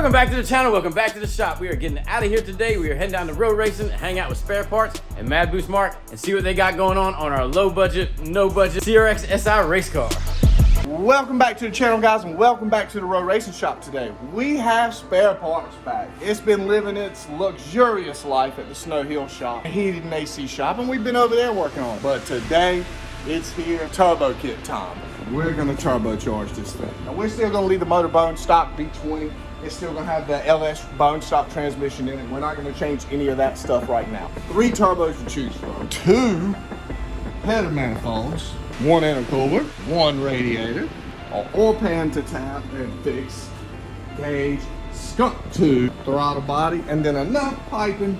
Welcome back to the channel, welcome back to the shop. We are getting out of here today. We are heading down to road racing, hang out with Spare Parts and Mad Boost Mark and see what they got going on our low budget, no budget CRX SI race car. Welcome back to the channel, guys, and welcome back to the road racing shop today. We have Spare Parts back. It's been living its luxurious life at the Snow Hill shop, heated and AC shop, and we've been over there working on it. But today, it's here, turbo kit time. We're gonna turbocharge this thing. Now we're still gonna leave the motor bone stock V20. It's still gonna have the LS bone stock transmission in it. We're not gonna change any of that stuff right now. 3 turbos to choose from. 2 header manifolds, 1 intercooler, 1 radiator, an oil pan to tap and fix, gauge, skunk tube, throttle body, and then enough piping,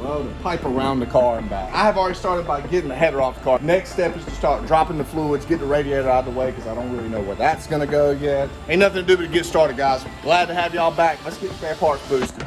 well, to pipe around the car and back. I have already started by getting the header off the car. Next step is to start dropping the fluids, get the radiator out of the way, because I don't really know where that's gonna go yet. Ain't nothing to do but to get started, guys. Glad to have y'all back. Let's get Spare Parts boosted.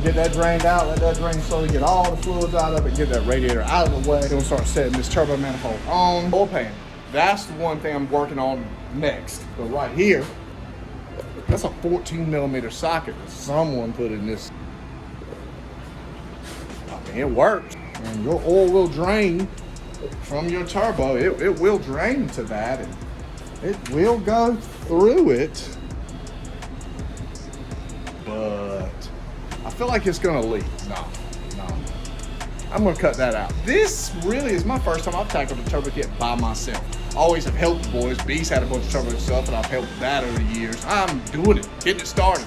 Get that drained out, let that drain slowly, get all the fluids out of it, get that radiator out of the way. Then we'll start setting this turbo manifold on. Oil pan, that's the one thing I'm working on next. But right here, that's a 14mm socket that someone put in this. I mean, it works. And your oil will drain from your turbo. It will drain to that, and it will go through it. But I feel like it's gonna leak. No. I'm gonna cut that out. This really is my first time I've tackled a turbo kit by myself. Always have helped the boys. Beast had a bunch of turbo stuff, and I've helped that over the years. I'm doing it, getting it started.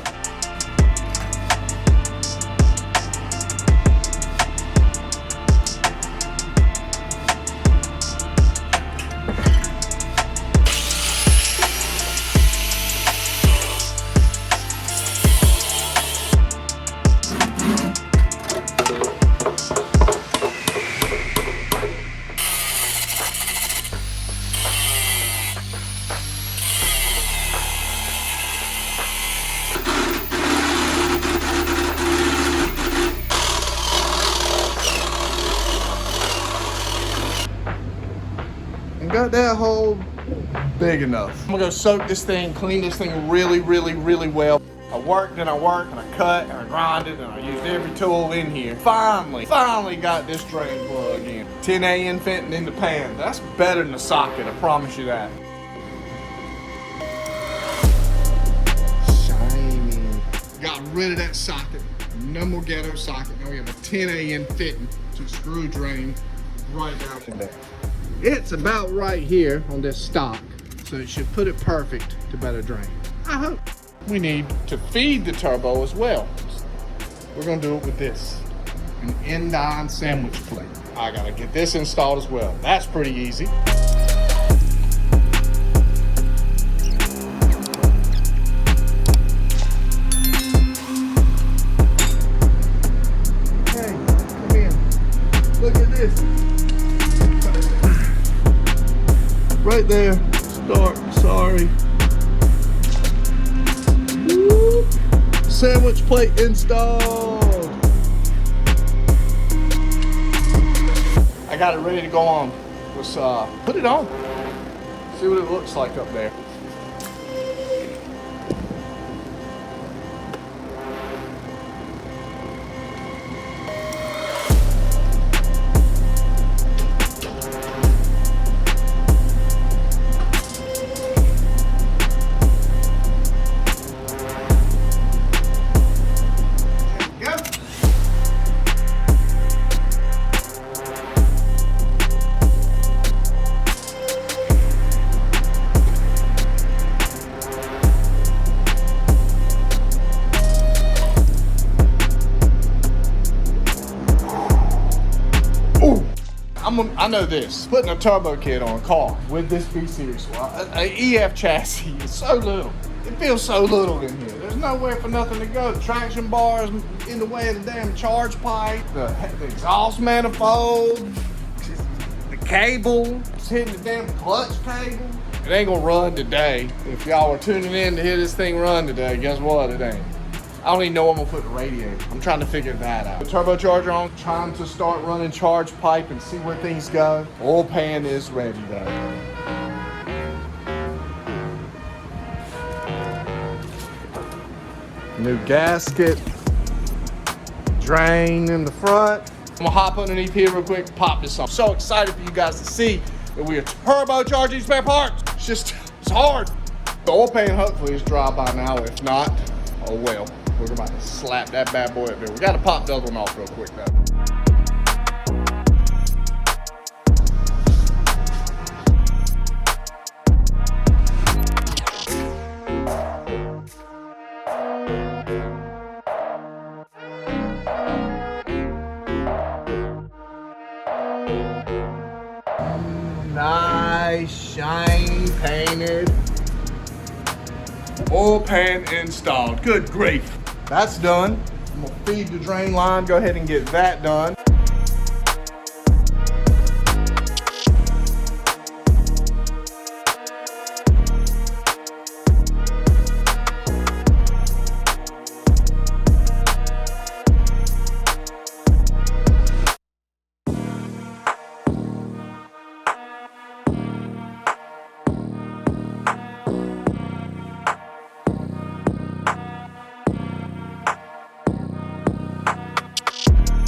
Got that hole big enough. I'm gonna go soak this thing, clean this thing really well. I worked and I cut and I grinded and I used every tool in here. Finally got this drain plug in. 10A fitting in the pan. That's better than the socket, I promise you that. Shiny. Got rid of that socket. No more ghetto socket. Now we have a 10A fitting to screw drain right down in there. It's about right here on this stock, so it should put it perfect to better drain. I hope. We need to feed the turbo as well. We're gonna do it with this, an Endine sandwich plate. I gotta get this installed as well. That's pretty easy. Hey, come in. Look at this. Right there, start, sorry. Whoop. Sandwich plate installed. I got it ready to go on. Let's put it on. See what it looks like up there. I know this, putting a turbo kit on a car with this B-Series, an EF chassis, is so little. It feels so little in here. There's nowhere for nothing to go. The traction bars in the way of the damn charge pipe, the exhaust manifold, the cable, it's hitting the damn clutch cable. It ain't gonna run today. If y'all are tuning in to hear this thing run today, guess what? It ain't. I don't even know where I'm gonna put the radiator. I'm trying to figure that out. The turbocharger on, trying to start running charge pipe and see where things go. Oil pan is ready though. New gasket. Drain in the front. I'm gonna hop underneath here real quick, pop this off. So excited for you guys to see that we are turbocharging spare parts. It's hard. The oil pan hopefully is dry by now. If not, oh well. We're about to slap that bad boy up there. We gotta pop the other one off real quick though. Nice, shiny, painted. Oil pan installed. Good grief. That's done. I'm gonna feed the drain line. Go ahead and get that done.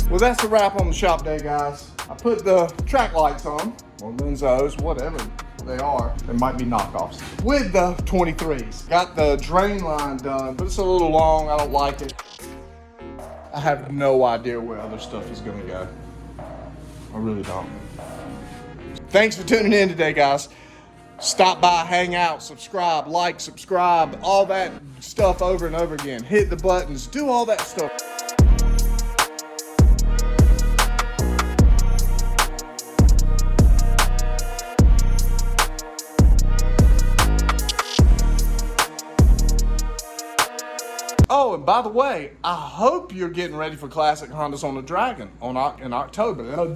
Well, that's a wrap on the shop day, guys. I put the track lights on, or Lenzos, whatever they are. They might be knockoffs. With the 23s. Got the drain line done, but it's a little long. I don't like it. I have no idea where other stuff is gonna go. I really don't. Thanks for tuning in today, guys. Stop by, hang out, subscribe, like, subscribe, all that stuff over and over again. Hit the buttons, do all that stuff. Oh, and by the way, I hope you're getting ready for Classic Hondas on the Dragon in October. By the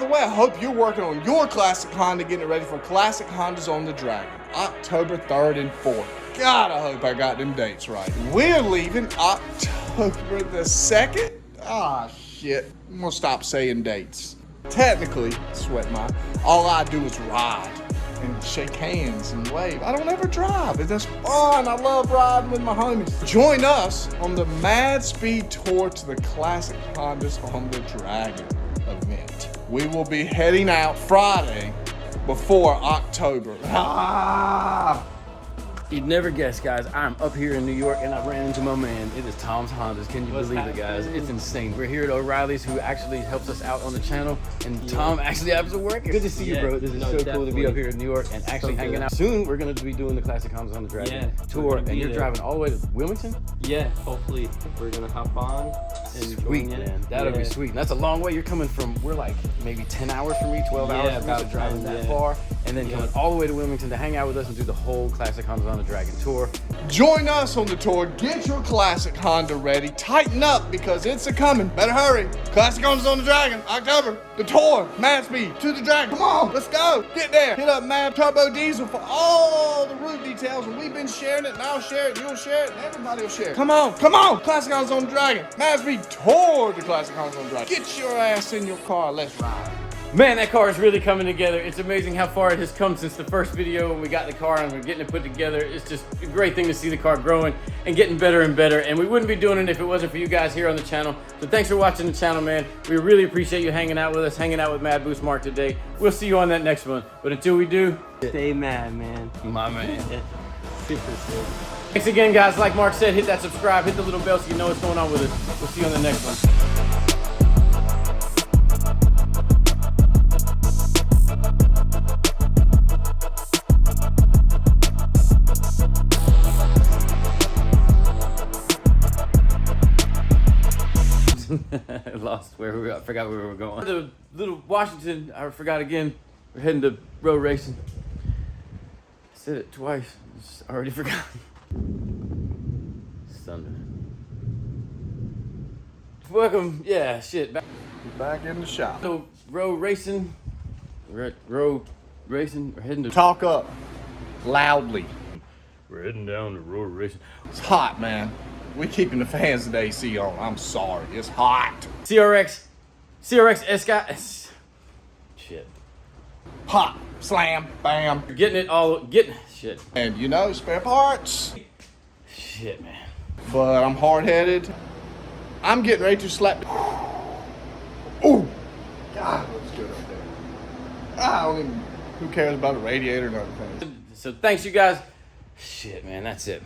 way, I hope you're working on your Classic Honda, getting it ready for Classic Hondas on the Dragon, October 3rd and 4th. God, I hope I got them dates right. We're leaving October the 2nd? Ah, shit. I'm gonna stop saying dates. Technically, sweat mine, all I do is ride and shake hands and wave. I don't ever drive. It's just fun. I love riding with my homies. Join us on the Madspeed tour to the Classic Hondas on the Dragon event. We will be heading out Friday before October. You'd never guess, guys. I'm up here in New York and I ran into my man. It is Tom's Hondas. Can you believe it, guys? It's insane. We're here at O'Reilly's, who actually helps us out on the channel, and Tom actually happens to work. Good to see you, bro. This is so cool to be up here in New York and actually hanging out. Soon we're going to be doing the Classic Hondas on the Dragon tour, and you're driving all the way to Wilmington? Yeah, hopefully we're going to hop on. And sweet, man. That'll be sweet. And that's a long way. You're coming from, we're like maybe 10 hours from me, 12 hours from me, so driving that far, and then coming all the way to Wilmington to hang out with us and do the whole Classic Hondas on the Dragon tour. Join us on the tour. Get your Classic Honda ready. Tighten up because it's a coming. Better hurry. Classic Honda's on the Dragon, October. The tour, Madspeed to the Dragon. Come on, let's go. Get there. Hit up Mad Turbo Diesel for all the route details. And we've been sharing it, and I'll share it, you'll share it, and everybody will share it. Come on, come on. Classic Honda's on the Dragon. Madspeed tour the Classic Honda's on the Dragon. Get your ass in your car. Let's ride. Man, that car is really coming together. It's amazing how far it has come since the first video when we got the car and we're getting it put together. It's just a great thing to see the car growing and getting better and better. And we wouldn't be doing it if it wasn't for you guys here on the channel. So thanks for watching the channel, man. We really appreciate you hanging out with us, hanging out with Mad Boost Mark today. We'll see you on that next one. But until we do, stay mad, man. My man. Super sick. Thanks again, guys. Like Mark said, hit that subscribe, hit the little bell so you know what's going on with us. We'll see you on the next one. I lost where we were. I forgot where we were going. The little Washington, I forgot again. We're heading to road racing. I said it twice. Just already forgot. Sunday. Welcome. Yeah, shit. We're back in the shop. So road racing, we're at road racing. We're heading to Talk up loudly. We're heading down the road racing. It's hot, man. We keeping the fans of the AC on. I'm sorry. It's hot. CRX S. Shit. Pop, slam, bam. You're getting it all. Getting shit. And you know, spare parts. Shit, man. But I'm hard-headed. I'm getting ready to slap. Ooh. God, looks good up there. I don't even. Who cares about a radiator and other things? So thanks, you guys. Shit, man. That's it.